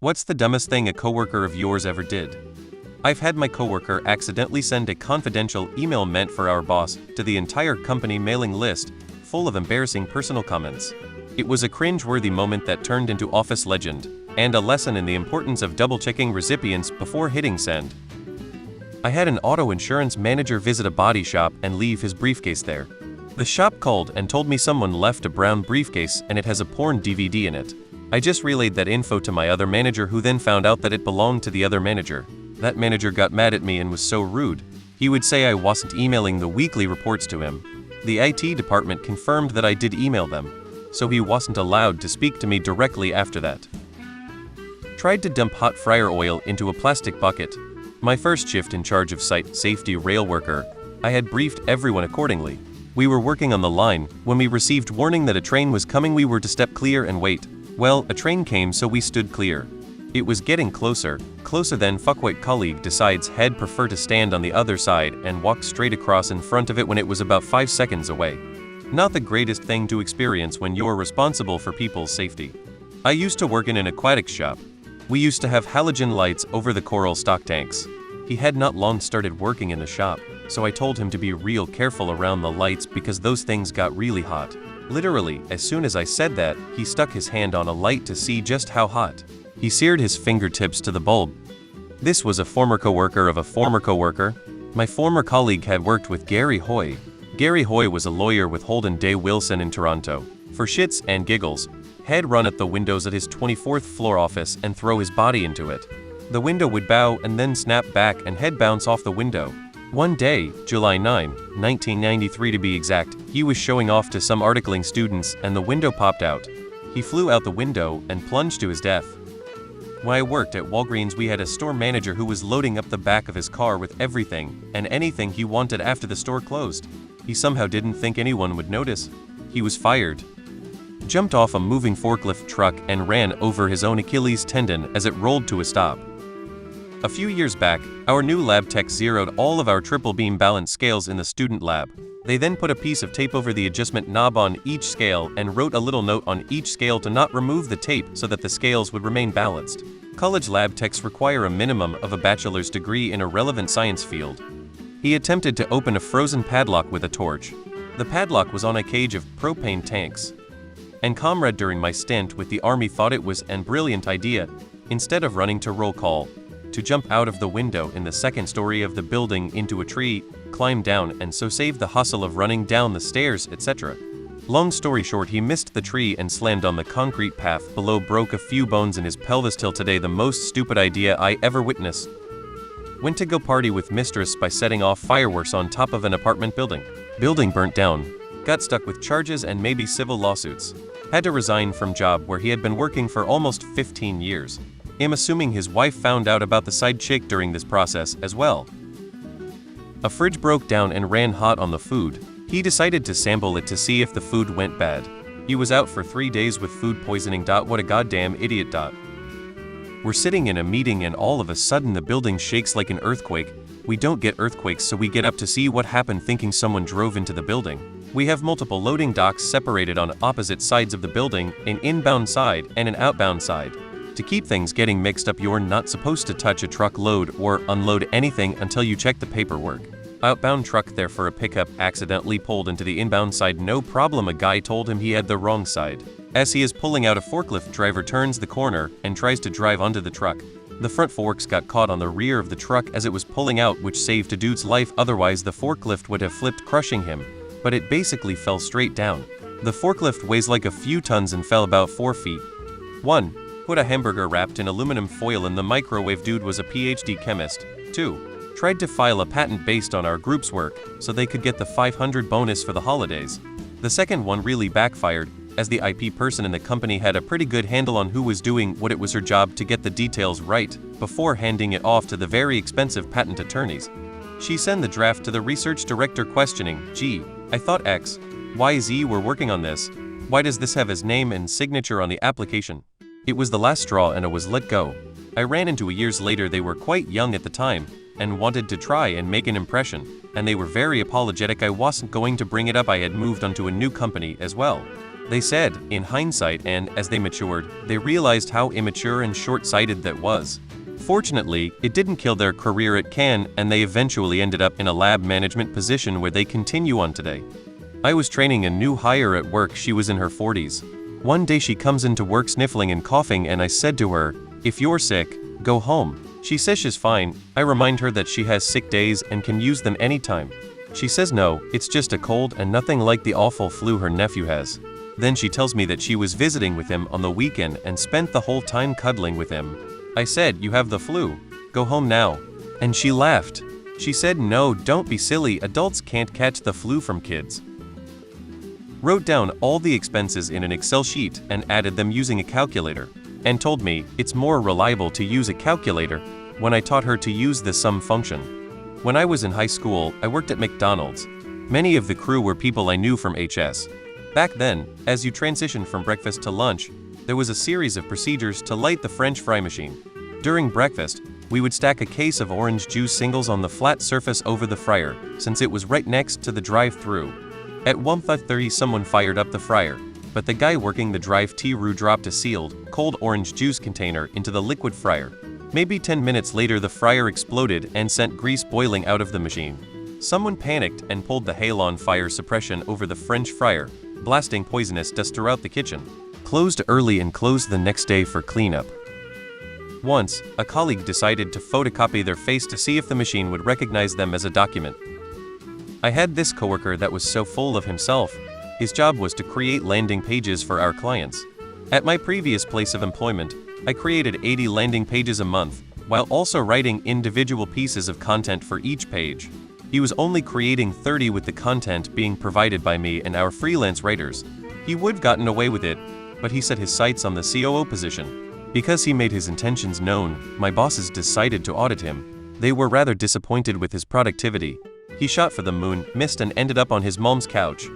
What's the dumbest thing a coworker of yours ever did? I've had my coworker accidentally send a confidential email meant for our boss to the entire company mailing list, full of embarrassing personal comments. It was a cringe-worthy moment that turned into office legend, and a lesson in the importance of double-checking recipients before hitting send. I had an auto insurance manager visit a body shop and leave his briefcase there. The shop called and told me someone left a brown briefcase and it has a porn DVD in it. I just relayed that info to my other manager, who then found out that it belonged to the other manager. That manager got mad at me and was so rude. He would say I wasn't emailing the weekly reports to him. The IT department confirmed that I did email them, so he wasn't allowed to speak to me directly after that. Tried to dump hot fryer oil into a plastic bucket. My first shift in charge of site safety rail worker, I had briefed everyone accordingly. We were working on the line when we received warning that a train was coming. We were to step clear and wait. Well, a train came, so we stood clear. It was getting closer than fuckwhite colleague decides he'd prefer to stand on the other side and walk straight across in front of it when it was about 5 seconds away. Not the greatest thing to experience when you're responsible for people's safety. I used to work in an aquatics shop. We used to have halogen lights over the coral stock tanks. He had not long started working in the shop, so I told him to be real careful around the lights because those things got really hot. Literally, as soon as I said that, he stuck his hand on a light to see just how hot. He seared his fingertips to the bulb. This was a former coworker of a former coworker. My former colleague had worked with Gary Hoy. Gary Hoy was a lawyer with Holden Day Wilson in Toronto. For shits and giggles, he'd run at the windows at his 24th floor office and throw his body into it. The window would bow and then snap back and he'd bounce off the window. One day, July 9, 1993 to be exact, he was showing off to some articling students and the window popped out. He flew out the window and plunged to his death. When I worked at Walgreens, we had a store manager who was loading up the back of his car with everything and anything he wanted after the store closed. He somehow didn't think anyone would notice. He was fired. Jumped off a moving forklift truck and ran over his own Achilles tendon as it rolled to a stop. A few years back, our new lab tech zeroed all of our triple beam balance scales in the student lab. They then put a piece of tape over the adjustment knob on each scale and wrote a little note on each scale to not remove the tape so that the scales would remain balanced. College lab techs require a minimum of a bachelor's degree in a relevant science field. He attempted to open a frozen padlock with a torch. The padlock was on a cage of propane tanks. And comrade during my stint with the army thought it was an brilliant idea, instead of running to roll call, to jump out of the window in the second story of the building into a tree, climb down and so save the hustle of running down the stairs, etc. Long story short, he missed the tree and slammed on the concrete path below, broke a few bones in his pelvis. Till today, the most stupid idea I ever witnessed. Went to go party with mistress by setting off fireworks on top of an apartment building. Building burnt down. Got stuck with charges and maybe civil lawsuits. Had to resign from job where he had been working for almost 15 years. I'm assuming his wife found out about the side chick during this process as well. A fridge broke down and ran hot on the food. He decided to sample it to see if the food went bad. He was out for 3 days with food poisoning. What a goddamn idiot. We're sitting in a meeting and all of a sudden the building shakes like an earthquake. We don't get earthquakes, so we get up to see what happened, thinking someone drove into the building. We have multiple loading docks separated on opposite sides of the building, an inbound side and an outbound side. To keep things getting mixed up, you're not supposed to touch a truck, load or unload anything until you check the paperwork. Outbound truck there for a pickup accidentally pulled into the inbound side. No problem, a guy told him he had the wrong side. As he is pulling out, a forklift driver turns the corner and tries to drive onto the truck. The front forks got caught on the rear of the truck as it was pulling out, which saved a dude's life. Otherwise the forklift would have flipped, crushing him, but it basically fell straight down. The forklift weighs like a few tons and fell about 4 feet. 1. Put a hamburger wrapped in aluminum foil in the microwave. Dude was a PhD chemist. 2. Tried to file a patent based on our group's work, so they could get the 500 bonus for the holidays. The second one really backfired, as the IP person in the company had a pretty good handle on who was doing what. It was her job to get the details right, before handing it off to the very expensive patent attorneys. She sent the draft to the research director questioning, "Gee, I thought X, Y, Z were working on this. Why does this have his name and signature on the application?" It was the last straw and I was let go. I ran into it years later. They were quite young at the time and wanted to try and make an impression, and they were very apologetic. I wasn't going to bring it up. I had moved on to a new company as well. They said, in hindsight and as they matured, they realized how immature and short-sighted that was. Fortunately, it didn't kill their career at Cannes and they eventually ended up in a lab management position where they continue on today. I was training a new hire at work. She was in her 40s. One day she comes into work sniffling and coughing and I said to her, "If you're sick, go home." She says she's fine. I remind her that she has sick days and can use them anytime. She says no, it's just a cold and nothing like the awful flu her nephew has. Then she tells me that she was visiting with him on the weekend and spent the whole time cuddling with him. I said, "You have the flu. Go home now." And she laughed. She said, "No, don't be silly. Adults can't catch the flu from kids." Wrote down all the expenses in an Excel sheet and added them using a calculator, and told me it's more reliable to use a calculator when I taught her to use the sum function. When I was in high school, I worked at McDonald's. Many of the crew were people I knew from HS. Back then, as you transitioned from breakfast to lunch, there was a series of procedures to light the French fry machine. During breakfast, we would stack a case of orange juice singles on the flat surface over the fryer, since it was right next to the drive-thru. At 1:30 someone fired up the fryer, but the guy working the drive-thru dropped a sealed, cold orange juice container into the liquid fryer. Maybe 10 minutes later the fryer exploded and sent grease boiling out of the machine. Someone panicked and pulled the halon fire suppression over the French fryer, blasting poisonous dust throughout the kitchen. Closed early and closed the next day for cleanup. Once, a colleague decided to photocopy their face to see if the machine would recognize them as a document. I had this coworker that was so full of himself. His job was to create landing pages for our clients. At my previous place of employment, I created 80 landing pages a month, while also writing individual pieces of content for each page. He was only creating 30 with the content being provided by me and our freelance writers. He would have gotten away with it, but he set his sights on the COO position. Because he made his intentions known, my bosses decided to audit him. They were rather disappointed with his productivity. He shot for the moon, missed and ended up on his mom's couch.